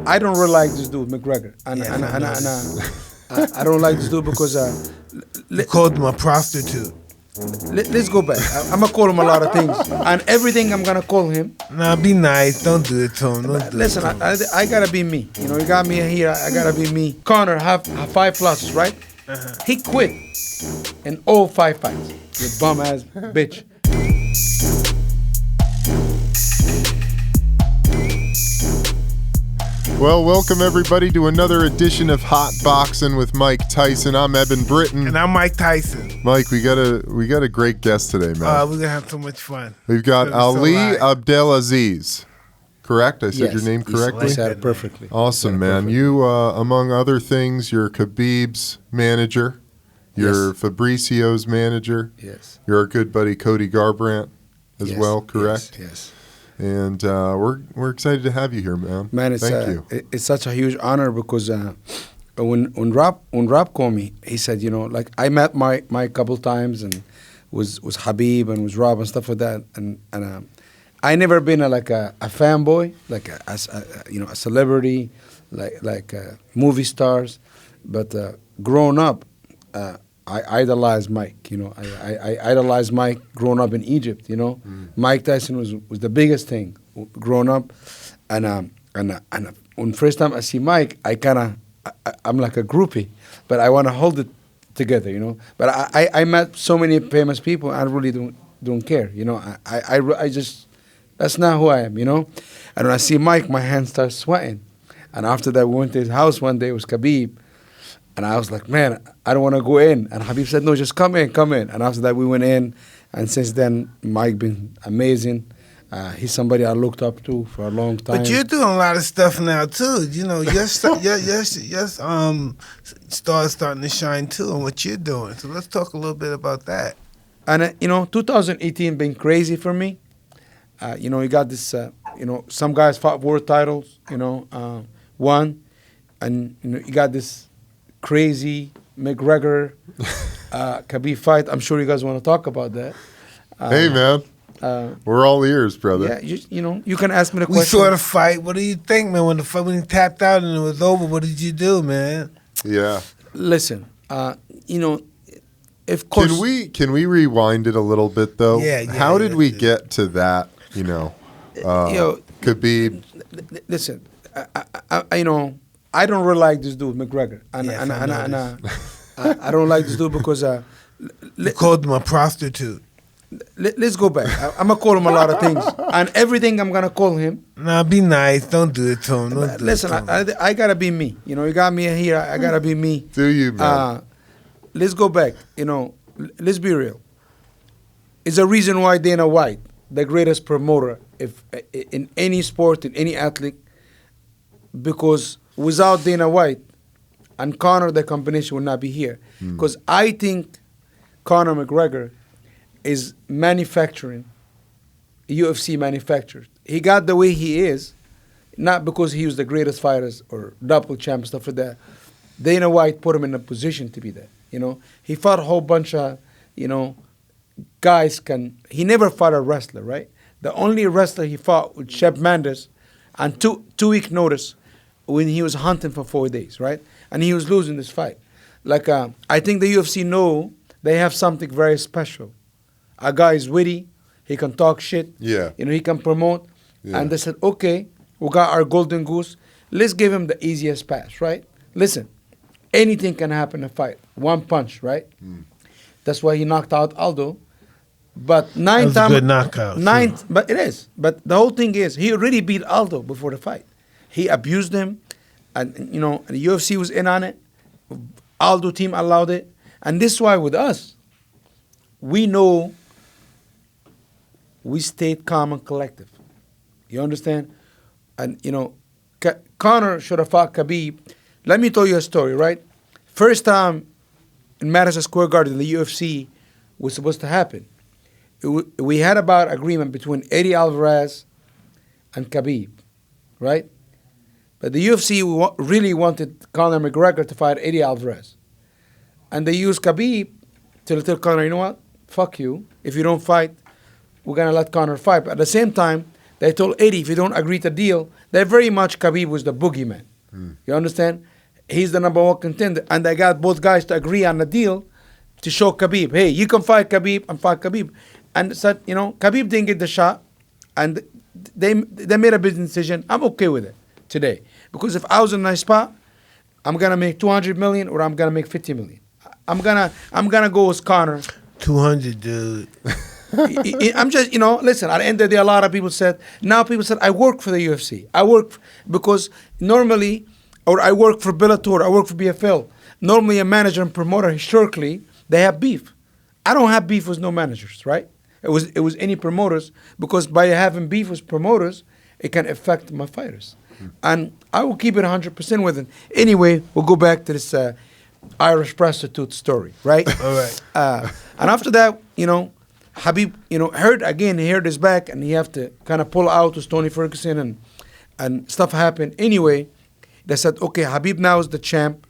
I don't really like this dude, McGregor. I don't like this dude because you called him a prostitute. Let's go back. I'm gonna call him a lot of things, and everything I'm gonna call him. Nah, be nice. Don't do it to him. Listen, I gotta be me. You know, you got me here. I gotta be me. Conor have 5 pluses, right? He quit in all 5 fights. You bum ass bitch. Well, welcome everybody to another edition of Hotboxin with Mike Tyson. I'm Eben Britton. And I'm Mike Tyson. Mike, we got a great guest today, man. We're gonna have so much fun. We've got Ali Abdelaziz. Correct? I said your name correctly? You said it perfectly. Awesome, man. You, among other things, you're Khabib's manager. You're Fabricio's manager. Yes. You're our good buddy Cody Garbrandt as well, correct? Yes. And we're excited to have you here, man. Man, Thank you. It's such a huge honor because when Rob called me, he said, you know, like I met Mike a couple times and was Khabib and was Rob and stuff like that, and I never been a fanboy, like a celebrity, like movie stars, but growing up, I idolized Mike. You know, I idolized Mike growing up in Egypt. You know, Mike Tyson was the biggest thing growing up, and when first time I see Mike, I'm like a groupie, but I want to hold it together. You know, but I met so many famous people, I really don't care. You know, I just that's not who I am. You know, and when I see Mike, my hands start sweating, and after that we went to his house one day. It was Khabib. And I was like, man, I don't want to go in. And Khabib said, no, just come in. And after that, we went in. And since then, Mike been amazing. He's somebody I looked up to for a long time. But you're doing a lot of stuff now, too. You know, your star's starting to shine, too, on what you're doing. So let's talk a little bit about that. And, 2018 been crazy for me. You got this, some guys fought world titles, won. And, you got this crazy McGregor Khabib fight. I'm sure you guys want to talk about that. Hey, man. We're all ears, brother. Yeah, you can ask me the We question. saw the fight. What do you think, man? When he tapped out and it was over, what did you do, man? Yeah. Listen, of course. Can we rewind it a little bit though? Yeah. How did we get to that? Khabib. Listen, I don't really like this dude, McGregor, and I don't like this dude because you called him a prostitute. Let's go back. I'm gonna call him a lot of things, and everything I'm gonna call him. Nah, be nice. Don't do it to him. Listen, I gotta be me. You know, you got me here. I gotta be me. Do you, man? Let's go back. Let's be real. It's a reason why Dana White, the greatest promoter in any sport, in any athlete, because without Dana White and Conor, the combination would not be here. Because I think Conor McGregor is manufacturing, UFC manufactured. He got the way he is, not because he was the greatest fighters or double champ, stuff like that. Dana White put him in a position to be that. He fought a whole bunch of, guys he never fought a wrestler, right? The only wrestler he fought was Shep Mendes on 2-week notice, when he was hunting for 4 days, right? And he was losing this fight. I think the UFC know they have something very special. A guy is witty, he can talk shit, yeah. He can promote. Yeah. And they said, okay, we got our golden goose. Let's give him the easiest pass, right? Listen, anything can happen in a fight. One punch, right? That's why he knocked out Aldo. But a good knockout. But it is. But the whole thing is, he already beat Aldo before the fight. He abused him, and the UFC was in on it. Aldo team allowed it, and this is why with us, we know we stayed calm and collective. You understand? And Conor should have fought Khabib. Let me tell you a story, right? First time in Madison Square Garden, the UFC was supposed to happen. We had about agreement between Eddie Alvarez and Khabib, right? But the UFC really wanted Conor McGregor to fight Eddie Alvarez. And they used Khabib to tell Conor, you know what? Fuck you. If you don't fight, we're going to let Conor fight. But at the same time, They told Eddie, if you don't agree to deal, they very much Khabib was the boogeyman. You understand? He's the number one contender. And they got both guys to agree on the deal to show Khabib, hey, you can fight Khabib and fight Khabib. And said, Khabib didn't get the shot. And they made a business decision. I'm okay with it today. Because if I was in a nice spot, I'm going to make 200 million or I'm going to make 50 million. I'm gonna go with Conor. 200, dude. I'm just, listen, at the end of the day, a lot of people said, I work for the UFC. I work because normally, or I work for Bellator, I work for BFL. Normally a manager and promoter, historically, they have beef. I don't have beef with no managers, right? It was any promoters, because by having beef with promoters, it can affect my fighters. And I will keep it 100% with them. Anyway, we'll go back to this Irish prostitute story, right? All right. And after that, Khabib, he hurt his back, and he have to kind of pull out with Tony Ferguson, and stuff happened. Anyway, they said, okay, Khabib now is the champ.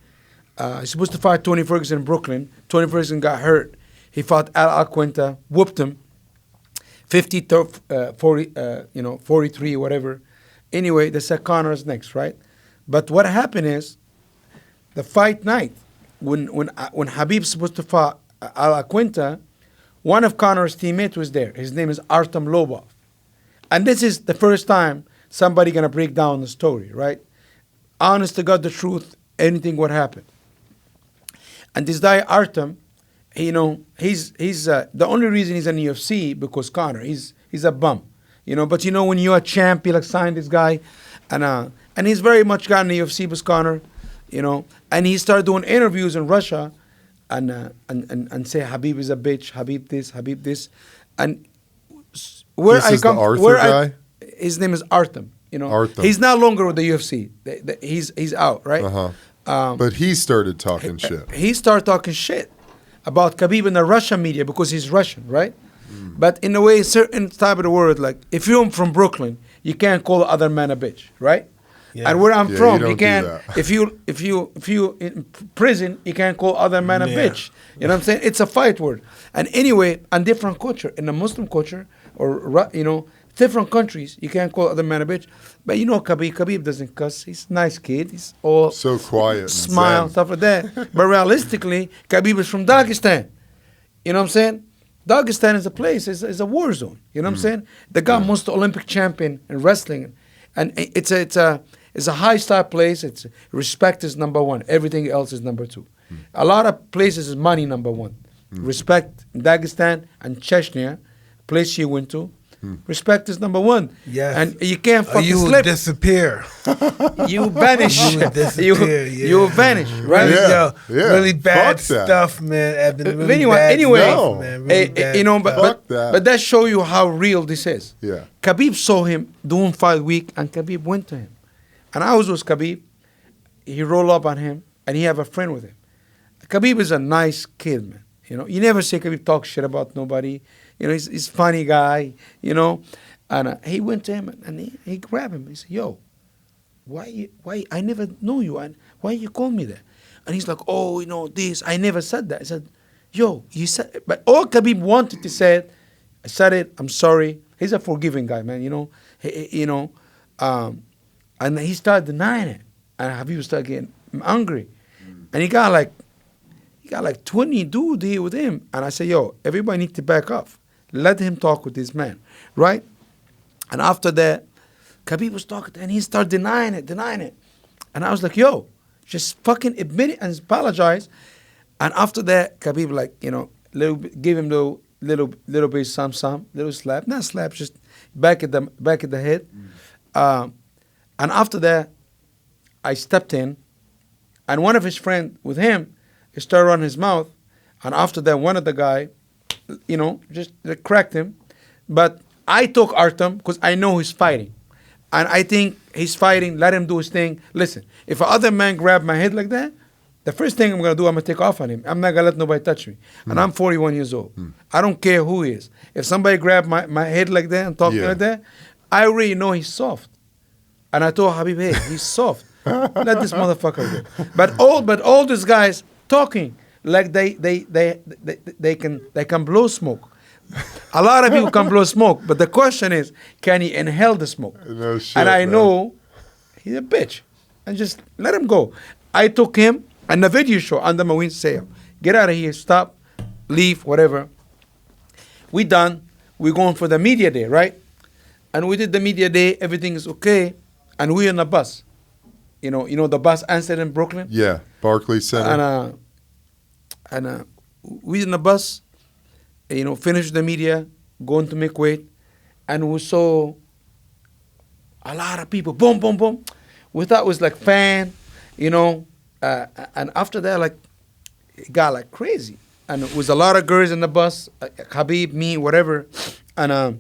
He's supposed to fight Tony Ferguson in Brooklyn. Tony Ferguson got hurt. He fought Al Aquenta, whooped him, 43, whatever. Anyway, they said Conor is next, right? But what happened is, the fight night, when Khabib's supposed to fight Al Aquenta, one of Conor's teammates was there. His name is Artem Lobov. And this is the first time somebody gonna break down the story, right? Honest to God, the truth, anything what happened. And this guy Artem, he's the only reason he's in the UFC because Conor. He's a bum, But when you're a champ, you sign this guy, and he's very much got in the UFC with Conor, And he started doing interviews in Russia, and say Khabib is a bitch, Khabib this, and where this I is come, the Arthur where guy? His name is Artem. Artem. He's no longer with the UFC. He's out, right? But he started talking shit. He started talking shit about Khabib in the Russian media because he's Russian, right? But in a way, certain type of the word, like if you're from Brooklyn, you can't call the other man a bitch, right? Yeah. And where I'm Yeah, from, you you don't do can't. that. If you in prison, you can't call other man a Yeah. bitch. You know what I'm saying? It's a fight word. And anyway, on different culture, in the Muslim culture, or different countries, you can't call other man a bitch. But Khabib doesn't cuss. He's a nice kid. He's all So quiet and smile, zen. stuff like that. But realistically, Khabib is from Dagestan. You know what I'm saying? Dagestan is a place, is a war zone. You know what I'm saying? The guy was the Olympic champion in wrestling, and it's a high star place. It's respect is number one. Everything else is number two. A lot of places is money number one. Respect in Dagestan and Chechnya, place you went to. Respect is number one. Yes. And you can't Or fucking you would slip. disappear. You vanish. You would disappear, You will vanish, right? Yeah. Really bad Fuck that. stuff, man. Really Anyway, bad No. stuff, man. Really bad stuff. Fuck that. but that show you how real this is. Yeah. Khabib saw him doing fight week, and Khabib went to him. And I was with Khabib. He rolled up on him, and he have a friend with him. Khabib is a nice kid, man. You never see Khabib talk shit about nobody. He's a funny guy, And he went to him, and he grabbed him. He said, yo, why, I never know you, and why you call me that? And he's like, oh, this, I never said that. I said, yo, you said, but all Khabib wanted to say, I said it, I'm sorry. He's a forgiving guy, man, and he started denying it. And Khabib started getting angry. And he got like 20 dudes here with him. And I said, yo, everybody needs to back off. Let him talk with this man, right? And after that, Khabib was talking, and he started denying it. And I was like, yo, just fucking admit it and apologize. And after that, Khabib give him little bit some, little slap, not slap, just back at the head. And after that, I stepped in, and one of his friends with him started on his mouth. And after that, one of the guy, just cracked him. But I took Artem because I know he's fighting. And I think he's fighting, let him do his thing. Listen, if other man grab my head like that, the first thing I'm going to do, I'm going to take off on him. I'm not going to let nobody touch me. And I'm 41 years old. I don't care who he is. If somebody grab my head like that and talk to me like that, I already know he's soft. And I told Khabib, hey, he's soft. Let this motherfucker go. But all these guys talking like they can blow smoke. A lot of people can blow smoke, but the question is, can he inhale the smoke? No shit, and I man. know he's a bitch. And just let him go. I took him and the video show under my wing, say, get out of here, stop, leave, whatever. We done. We're going for the media day, right? And we did the media day. Everything is okay. And we're on a bus. You know the bus answered in Brooklyn? Yeah, Barclays Center. And we in the bus, finished the media, going to make weight. And we saw a lot of people, boom, boom, boom. We thought it was like fan, and after that, like, it got like crazy. And it was a lot of girls in the bus, Khabib, me, whatever. And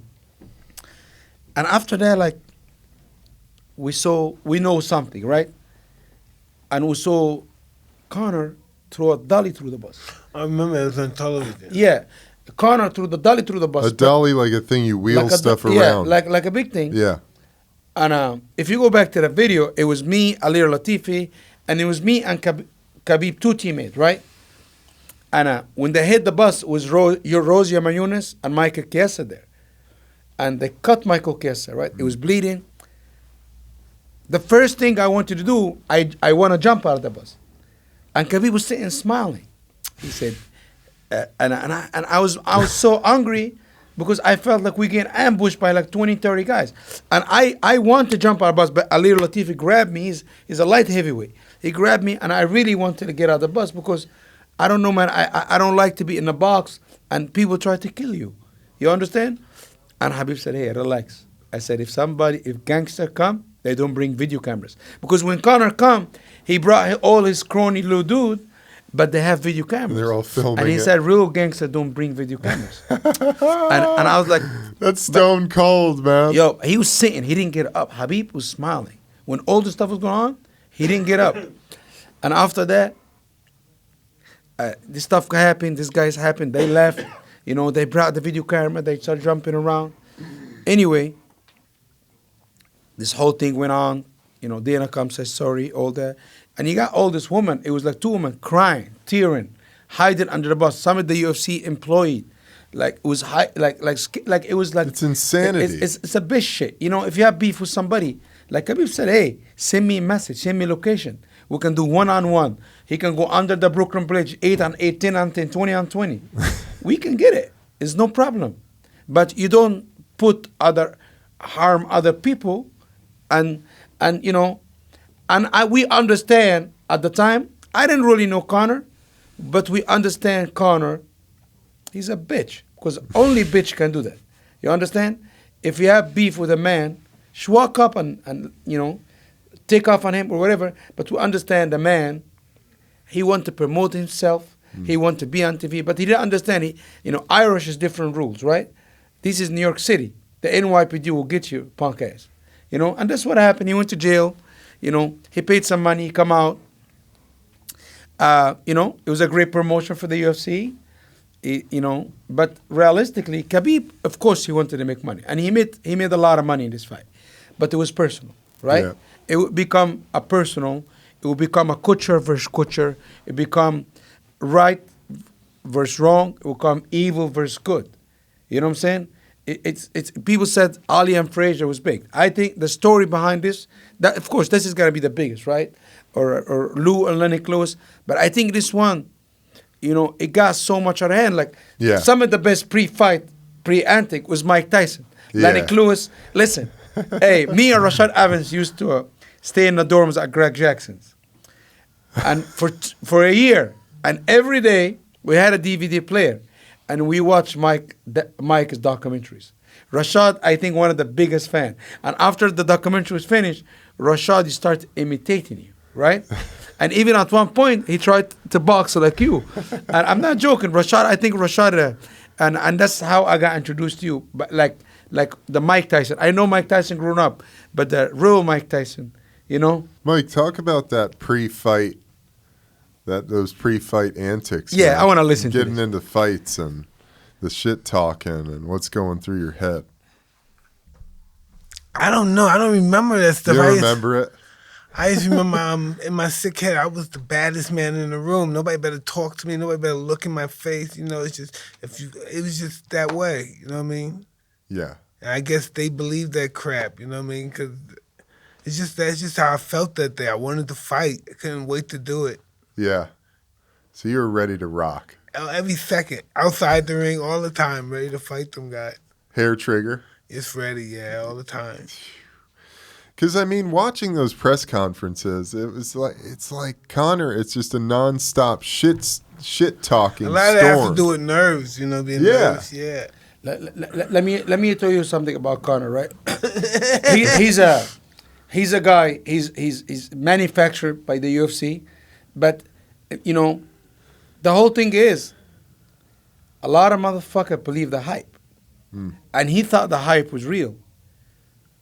after that, like, we know something, right? And we saw Conor throw a dolly through the bus. I remember it was on television. Yeah. Conor threw the dolly through the bus. A dolly, like a thing you wheel like stuff around. Yeah, like a big thing. Yeah. And if you go back to the video, it was me, Ali Latifi, and it was me and Khabib, two teammates, right? And when they hit the bus, it was Rosie Mayunas and Michael Chiesa there. And they cut Michael Chiesa, right? It was bleeding. The first thing I wanted to do, I want to jump out of the bus. And Khabib was sitting smiling. He said, and I was so angry because I felt like we get ambushed by like 20, 30 guys. And I want to jump out of the bus, but Ali Latifi grabbed me. He's a light heavyweight. He grabbed me, and I really wanted to get out of the bus because I don't know, man. I don't like to be in the box and people try to kill you. You understand? And Habib said, hey, relax. I said, if gangster come, they don't bring video cameras. Because when Conor come, he brought all his crony little dude, but they have video cameras. They're all filming And he it. said, real gangster don't bring video cameras. and I was like... That's stone cold, man. Yo, he was sitting. He didn't get up. Habib was smiling. When all the stuff was going on, he didn't get up. And after that, this stuff happened. These guys happened. They left. They brought the video camera. They started jumping around. Anyway, this whole thing went on. Dana comes, says sorry, all that. And you got all this woman. It was like two women crying, tearing, hiding under the bus. Some of the UFC employee, like it was like it was like It's insanity. It's a bitch shit. If you have beef with somebody, like Khabib said, hey, send me a message, send me a location. We can do 1-on-1. He can go under the Brooklyn Bridge, 8-on-8, 10-on-10, 20-on-20. We can get it. It's no problem. But you don't harm other people, and we understand at the time. I didn't really know Conor, but we understand Conor. He's a bitch because only bitch can do that. You understand? If you have beef with a man, just walk up and take off on him or whatever. But we understand the man. He want to promote himself. He want to be on TV, but he didn't understand. Irish is different rules, right? This is New York City. The NYPD will get you, punk ass. And that's what happened. He went to jail. He paid some money. He come out. It was a great promotion for the UFC. But realistically, Khabib, of course, he wanted to make money, and he made a lot of money in this fight. But it was personal, right? Yeah. It would become a personal. It would become a Kutcher versus Kutcher. It become right versus wrong. It will become evil versus good. You know what I'm saying? It's people said Ali and Frazier was big. I think the story behind this, that of course this is gonna be the biggest, right? Or Lou and Lennox Lewis. But I think this one, it got so much out of hand. Like some of the best pre-antic was Mike Tyson. Yeah. Lennox Lewis, listen, hey, me and Rashad Evans used to stay in the dorms at Greg Jackson's. And for a year, and every day we had a DVD player. And we watched Mike's documentaries. Rashad, I think, one of the biggest fans. And after the documentary was finished, Rashad started imitating you, right? And even at one point, he tried to box like you. And I'm not joking. I think Rashad, and that's how I got introduced to you. But like the Mike Tyson. I know Mike Tyson growing up, but the real Mike Tyson, Mike, talk about that pre-fight. Those pre-fight antics. Yeah, man. I want to listen to Getting into fights and the shit talking and what's going through your head. I don't know. I don't remember that stuff. You don't remember it? I just remember in my sick head, I was the baddest man in the room. Nobody better talk to me. Nobody better look in my face. You know, it's just it was just that way. You know what I mean? Yeah. And I guess they believe that crap. You know what I mean? Because that's just how I felt that day. I wanted to fight. I couldn't wait to do it. Yeah. So you were ready to rock. Every second, outside the ring, all the time, ready to fight them guys. Hair trigger. It's ready, yeah, all the time. Because I mean, watching those press conferences, it's like Conor. It's just a nonstop shit talking. A lot of that has to do with nerves, you know, being nervous. Yeah. Let me tell you something about Conor, right? He's a guy. He's manufactured by the UFC, but you know, the whole thing is a lot of motherfuckers believe the hype, and he thought the hype was real.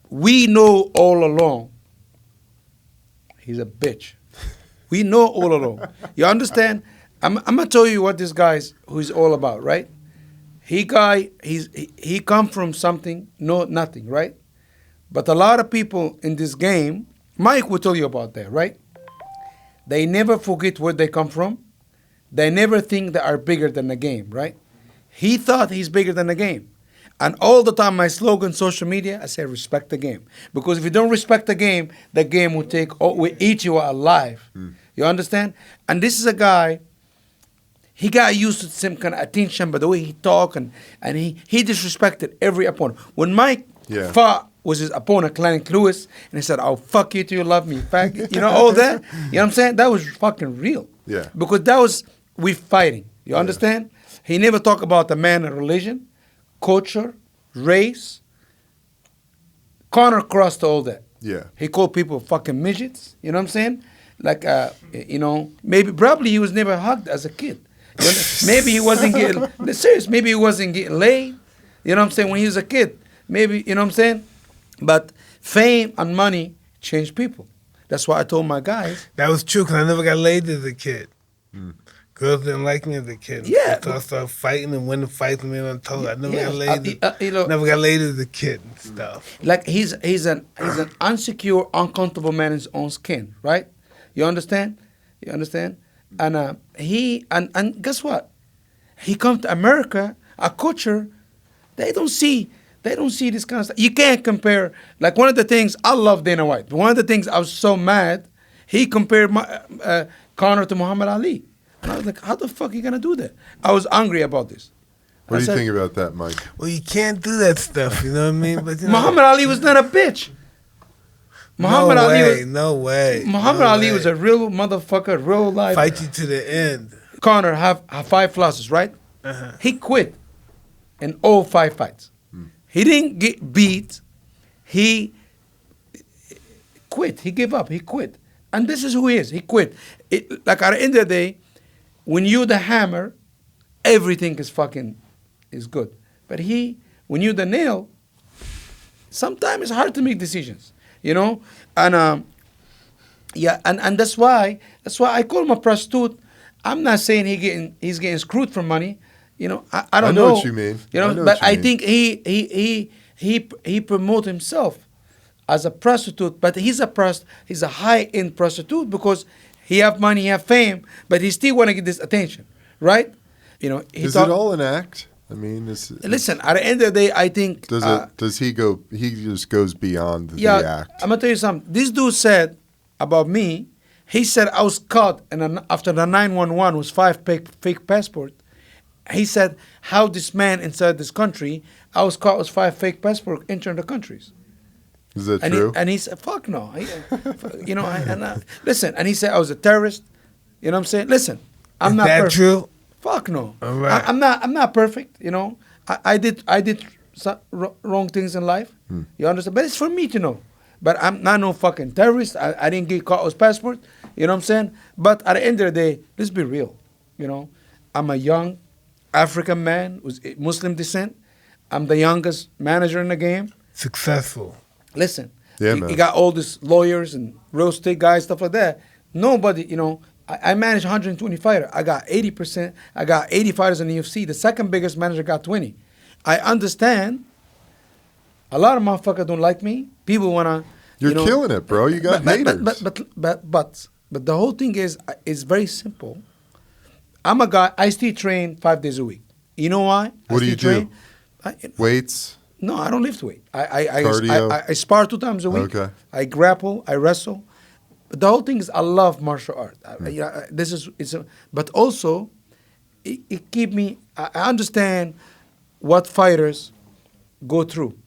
We know all along he's a bitch. We know all along. You understand? I'm gonna tell you what this guy's who's all about, right? He come from something, nothing, right? But a lot of people in this game, Mike will tell you about that, right? They never forget where they come from. They never think they are bigger than the game, right? He thought he's bigger than the game. And all the time, my slogan, social media, I say respect the game. Because if you don't respect the game will eat you alive. You understand? And this is a guy, he got used to some kind of attention by the way he talk, and he disrespected every opponent. When Mike fought with his opponent, Clarence Lewis, and he said, "I'll fuck you till you love me." Faggot. You know, all that. You know what I'm saying? That was fucking real. Yeah. Because that was, we fighting. You understand? He never talked about the man and religion, culture, race. Conor crossed all that. Yeah. He called people fucking midgets. You know what I'm saying? Like, you know, probably he was never hugged as a kid. You know, maybe he wasn't getting, serious, maybe he wasn't getting laid. You know what I'm saying? When he was a kid. Maybe, you know what I'm saying? But fame and money change people. That's why I told my guys. That was true, because I never got laid as a kid. Girls didn't like me as a kid. Yeah. So I started fighting and winning fights with me on toes. I never got laid. You know, never got laid as a kid and stuff. Like he's an unsecure, uncomfortable man in his own skin, right? You understand? You understand? And and guess what? He come to America, a culture, they don't see this kind of stuff. You can't compare. Like one of the things, I love Dana White. But one of the things I was so mad, he compared Conor to Muhammad Ali. And I was like, how the fuck are you going to do that? I was angry about this. What do you think about that, Mike? Well, you can't do that stuff, you know what I mean? But Muhammad Ali was not a bitch. No way. Muhammad Ali was a real motherfucker, real life. Fight you to the end. Conor have 5 losses, right? He quit in all 5 fights. He didn't get beat. He quit. He gave up. He quit. And this is who he is. He quit. Like at the end of the day, when you're the hammer, everything is good. But when you're the nail, sometimes it's hard to make decisions, you know? And and that's why I call him a prostitute. I'm not saying he's getting screwed for money. You know, I don't know. I know what you mean. You know, but I think he promote himself as a prostitute, but he's a high-end prostitute because he have money, he have fame, but he still want to get this attention, right? You know, is it all an act? I mean, listen. At the end of the day, I think does he go? He just goes beyond the act. I'm gonna tell you something. This dude said about me. He said I was caught, and after the 911 was 5 fake passport. He said how this man inside this country, I was caught with 5 fake passport entering the countries. Is that true? And he said, fuck no. You know, listen, and he said I was a terrorist. You know what I'm saying? Listen, I'm not perfect. Is that true? Fuck no. All right. I'm not perfect, you know. I did some wrong things in life. You understand? But it's for me to know. But I'm not no fucking terrorist. I didn't get caught with passport. You know what I'm saying? But at the end of the day, let's be real. You know, I'm a young African man with Muslim descent. I'm the youngest manager in the game. Successful. Listen, yeah, you got all these lawyers and real estate guys, stuff like that. Nobody, you know, I manage 120 fighters. I got 80%. I got 80 fighters in the UFC. The second biggest manager got 20. I understand a lot of motherfuckers don't like me. People want to, You're killing it, bro. You got haters. But the whole thing is very simple. I'm a guy. I still train 5 days a week. You know why? What do you do? Weights? No, I don't lift weight. Cardio? I spar 2 times a week. Okay. I grapple. I wrestle. But the whole thing is I love martial art. But also it keep me. I understand what fighters go through.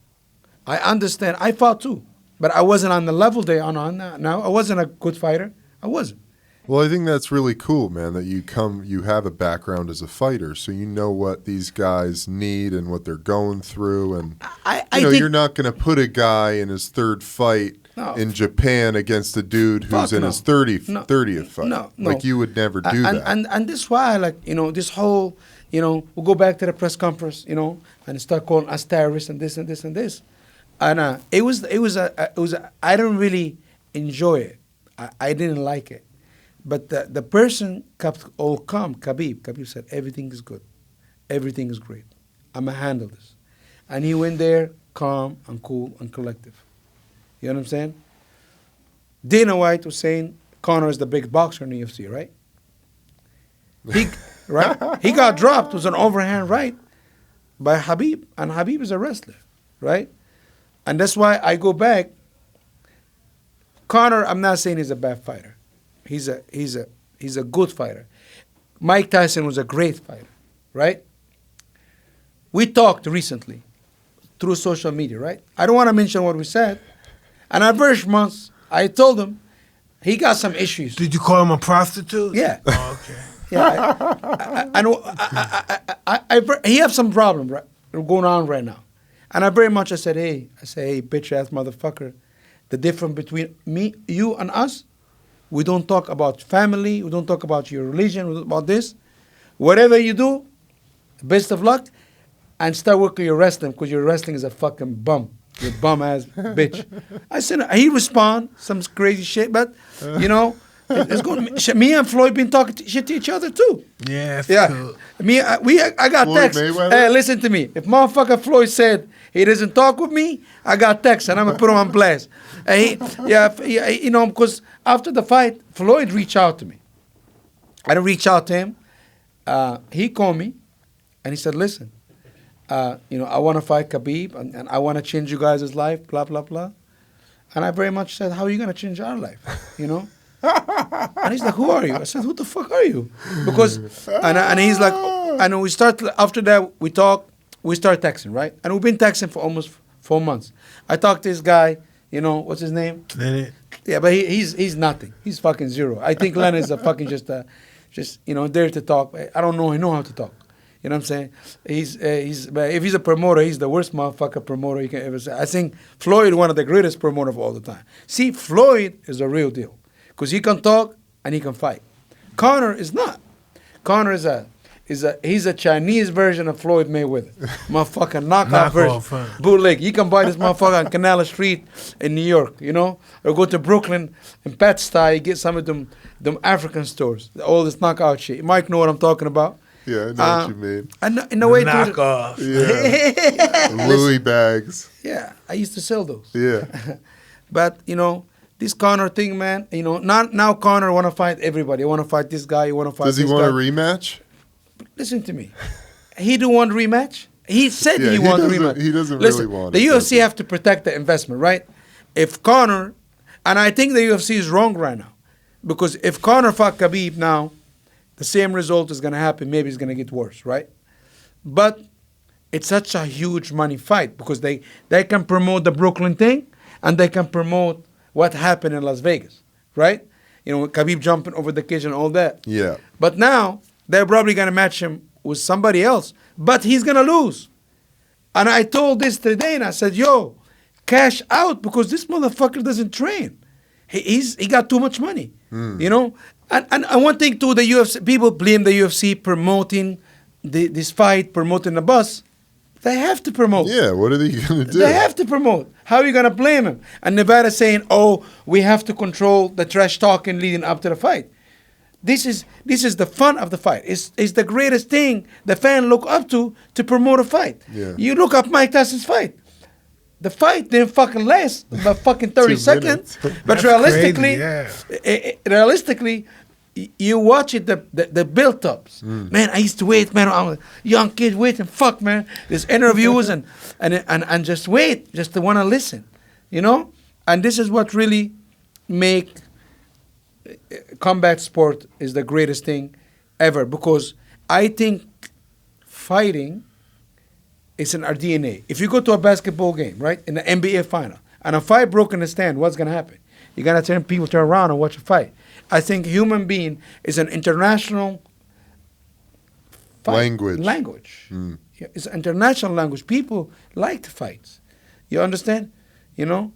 I understand. I fought too, but I wasn't on the level they are on now. I wasn't a good fighter. I wasn't. Well, I think that's really cool, man, that you have a background as a fighter, so you know what these guys need and what they're going through. And you're not going to put a guy in his 3rd fight in Japan against a dude who's in his 30th fight. No. Like, you would never do that. And this is why, like, this whole, we'll go back to the press conference, and start calling us terrorists and this and this and this. And I don't really enjoy it. I didn't like it. But the person kept all calm, Khabib. Khabib said, everything is good. Everything is great. I'm going to handle this. And he went there calm and cool and collective. You know what I'm saying? Dana White was saying Conor is the big boxer in the UFC, right? He got dropped. It was an overhand right by Khabib. And Khabib is a wrestler, right? And that's why I go back. Conor, I'm not saying he's a bad fighter. He's a good fighter. Mike Tyson was a great fighter, right? We talked recently through social media, right? I don't want to mention what we said. And our first months, I told him he got some issues. Did you call him a prostitute? Yeah. Oh, okay. Yeah. He have some problem going on right now. And I said, hey, bitch ass motherfucker, the difference between me, you, and us, we don't talk about family, we don't talk about your religion, about this. Whatever you do, best of luck, and start working your wrestling, because your wrestling is a fucking bum. You bum ass bitch. I said, he respond some crazy shit, but it's going. Me and Floyd been talking shit to each other too. Yeah, cool. I got text. Hey, listen to me. If motherfucker Floyd said he doesn't talk with me, I got text, and I'm gonna put him on blast. Because after the fight, Floyd reached out to me. I didn't reach out to him. He called me, and he said, "Listen, I want to fight Khabib, and I want to change you guys' life, blah blah blah." And I very much said, "How are you gonna change our life?" And he's like, "Who are you?" I said, "Who the fuck are you?" Because and he's like, and we start after that we talk. We start texting, right? And we've been texting for almost 4 months. I talked to this guy. What's his name? Leonard. Yeah, but he's nothing. He's fucking zero. I think Leonard is a fucking just there to talk. I don't know. He know how to talk. You know what I'm saying? But if he's a promoter, he's the worst motherfucker promoter you can ever say. I think Floyd one of the greatest promoter of all the time. See, Floyd is a real deal because he can talk and he can fight. Conor is not. Conor he's a Chinese version of Floyd Mayweather. Motherfucking knockout version. Bootleg. You can buy this motherfucker on Canal Street in New York, or go to Brooklyn and Bed-Stuy, get some of them African stores. All this knockout shit. Mike know what I'm talking about. Yeah, I know what you mean. And in a way, knockoff. Yeah. Louis bags. Yeah, I used to sell those. Yeah. But, this Conor thing, man, now Conor want to fight everybody. You want to fight this guy, you want to fight this guy. Does he want a rematch? Listen to me. He don't want rematch. He said he wants a rematch. He doesn't Listen, really want the it. UFC have to protect the investment, right? If Conor, and I think the UFC is wrong right now, because if Conor fought Khabib now, the same result is going to happen. Maybe it's going to get worse, right? But it's such a huge money fight because they can promote the Brooklyn thing and they can promote what happened in Las Vegas, right? Khabib jumping over the cage and all that. Yeah. But now they're probably going to match him with somebody else, but he's going to lose. And I told this today and I said, yo, cash out because this motherfucker doesn't train. He got too much money, And one thing too, the UFC, people blame the UFC promoting this fight, promoting the bus. They have to promote. Yeah, what are they going to do? They have to promote. How are you going to blame him? And Nevada saying, oh, we have to control the trash talking leading up to the fight. This is the fun of the fight. It's the greatest thing the fan look up to promote a fight. Yeah. You look up Mike Tyson's fight. the fight didn't fucking last about fucking 30 seconds. But realistically, realistically, you watch it, the build-ups. Man, I used to wait, man. I'm a young kid waiting. Fuck, man. There's interviews and just wait, just to want to listen, you know? And this is what really make combat sport is the greatest thing ever, because I think fighting is in our DNA. If you go to a basketball game, right, in the NBA final, and a fight broke in the stand, what's going to happen? You're going to turn people turn around and watch a fight. I think human being is an international language. Yeah, it's an international language. People like to fight. You understand? You know?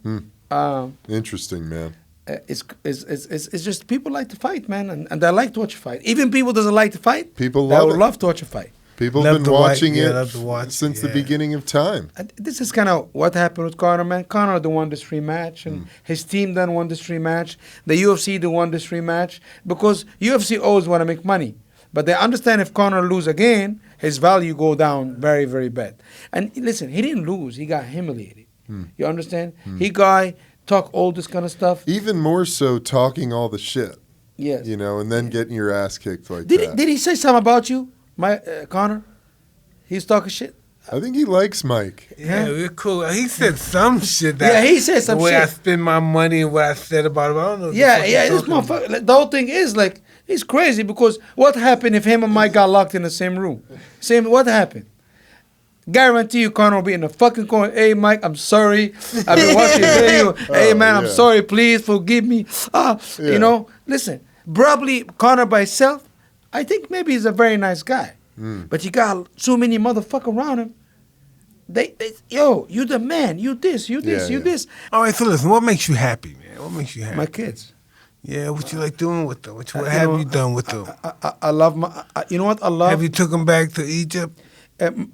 Interesting, man. It's just people like to fight, man, and they like to watch a fight. Even people doesn't like to fight. People would love to watch a fight. People have been watching it since the beginning of time. And this is kind of what happened with Conor, man. Conor won this rematch, and his team then won this rematch. The UFC won this rematch because UFC always want to make money. But they understand if Conor lose again, his value go down very, very bad. And listen, he didn't lose. He got humiliated. You understand? He talk all this kind of stuff. Even more so talking all the shit. Yes. You know, and then getting your ass kicked like that. Did he say something about you? Conor, he's talking shit. I think he likes Mike. Yeah, we're cool. He said some shit. That he said some shit. The way I spend my money and what I said about him. I don't know. This motherfucker. The whole thing is like he's crazy because what happened if him and Mike got locked in the same room? What happened? Guarantee you, Conor will be in the fucking corner. Hey, Mike, I'm sorry. I've been watching your video. Hey, man, I'm sorry. Please forgive me. You know, listen. Probably Conor by himself, I think maybe he's a very nice guy. But you got so many motherfuckers around him. Yo, you the man. You this, you this. All right, so listen, what makes you happy, man? What makes you happy? My kids. Yeah, what you like doing with them? What have you done with them? I love my, you know what I love? Have you took them back to Egypt?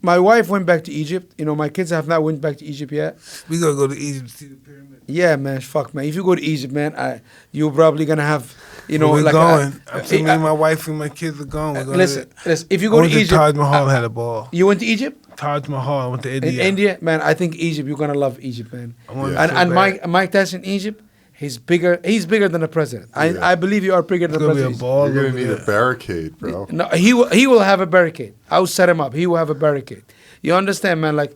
My wife went back to Egypt. You know, my kids have not went back to Egypt yet. We gotta go to Egypt to see the pyramid. Yeah, man, fuck, man. If you go to Egypt, man, you're probably gonna have, you know, we're like going. I'm saying me and my wife and my kids are going. Listen, if you go to Egypt, Taj Mahal had a ball. You went to Egypt? Taj Mahal. I went to India. In India, man, I think Egypt. You're gonna love Egypt, man. And Mike Tyson, Egypt. He's bigger. He's bigger than the president. I believe you are bigger than the president. You're gonna need a barricade, bro. No, he will have a barricade. I will set him up. He will have a barricade. You understand, man? Like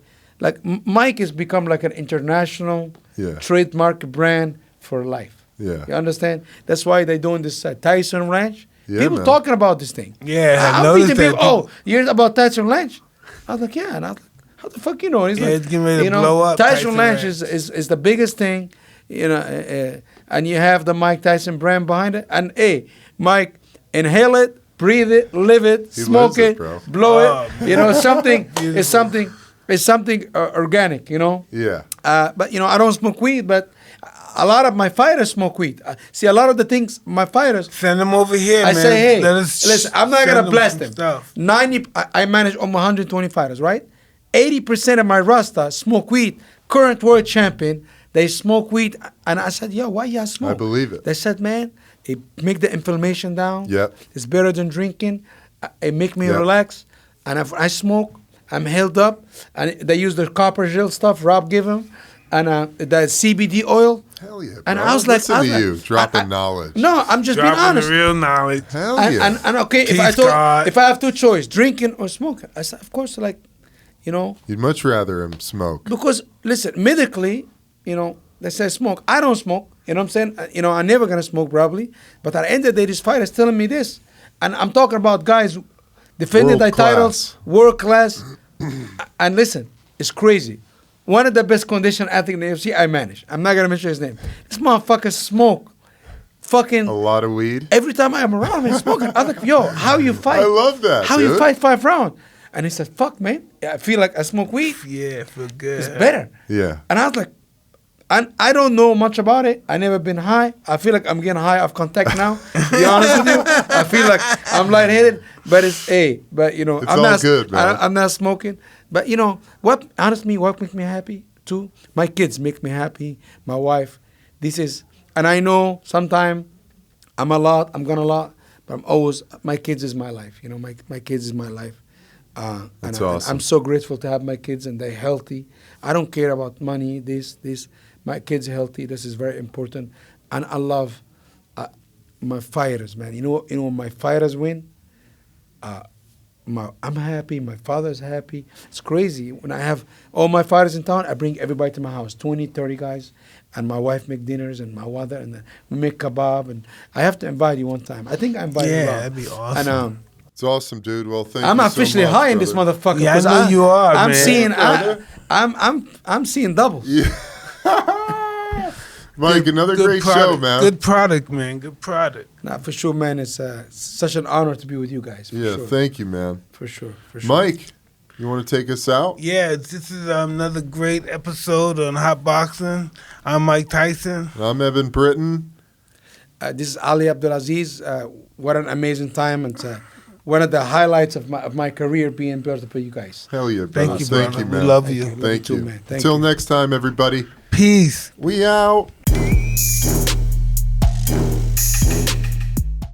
Mike has become like an international trademark brand for life. Yeah. You understand? That's why they're doing this Tyson Ranch. Yeah, people talking about this thing. Yeah, I noticed that. Oh, you heard about Tyson Ranch? I was like, yeah. And I was like, how the fuck you know? He's like, it's getting ready to blow up. Tyson Ranch is the biggest thing. You know, and you have the Mike Tyson brand behind it. And hey, Mike, inhale it, breathe it, live it, smoke it, blow it. You know, it's something organic. You know. Yeah. But you know, I don't smoke weed, but a lot of my fighters smoke weed. See, a lot of the things my fighters send them over here. I man. say, hey, listen, I'm not gonna blast them. Stuff. 90. I manage almost 120 fighters, right? 80% of my roster smoke weed. Current world champion. They smoke weed, and I said, yo, why y'all smoke? I believe it. They said, man, it make the inflammation down. Yep. It's better than drinking. It make me relax. And if I smoke, I'm held up. And they use the copper gel stuff Rob give them, and the CBD oil. Hell yeah, bro. And I was like, listen to you, dropping knowledge. No, I'm just being honest. The real knowledge. Hell yeah. And okay, if I have two choices, drinking or smoking, I said, of course, like, you know. You'd much rather him smoke. Because, listen, medically, you know, they say smoke. I don't smoke. You know what I'm saying? You know, I'm never going to smoke probably. But at the end of the day, this fighter is telling me this. And I'm talking about guys defending their titles, world class. And listen, it's crazy. One of the best condition athletes in the UFC I manage. I'm not going to mention his name. This motherfucker smoke. Fucking. A lot of weed? Every time I am around him, smoking. I was like, yo, how you fight? I love that, How you fight 5 rounds? And he said, fuck, man. I feel like I smoke weed. Yeah, feel good. It's better. Yeah. And I was like, I don't know much about it. I never been high. I feel like I'm getting high off contact now. To be honest with you, I feel like I'm lightheaded. But but you know, it's all good, man. I'm not smoking. But you know what? Honestly, what makes me happy too? My kids make me happy. My wife. And I know sometimes I'm gonna a lot. But I'm always, my kids is my life. You know, my kids is my life. That's and awesome. I'm so grateful to have my kids and they're healthy. I don't care about money. This. My kids healthy. This is very important. And I love my fighters, man. You know when my fighters win, I'm happy. My father's happy. It's crazy. When I have all my fighters in town, I bring everybody to my house, 20, 30 guys, and my wife make dinners, and my mother, and we make kebab. And I have to invite you one time. I think I invited you. Yeah, that'd be awesome. And It's awesome, dude. Well, thank I'm you officially so much, high in this brother. motherfucker. Yeah, I 'cause know you are, I'm man. seeing. Brother. I'm seeing doubles. Yeah. Mike, another Good great product. show, man. Good product, man. Good product. Nah, for sure, man. It's such an honor to be with you guys. For Yeah, sure. thank you, man. For sure. For sure. Mike, you want to take us out? Yeah, this is another great episode on Hotboxing. I'm Mike Tyson. I'm Evan Britton. This is Ali Abdelaziz. What an amazing time, and one of the highlights of my career being able to put you guys. Hell yeah, brother. Thank you, Thank brother. you, man. We love you. Love Thank too, you. man. Thank Until you. next time, everybody. Peace. We out.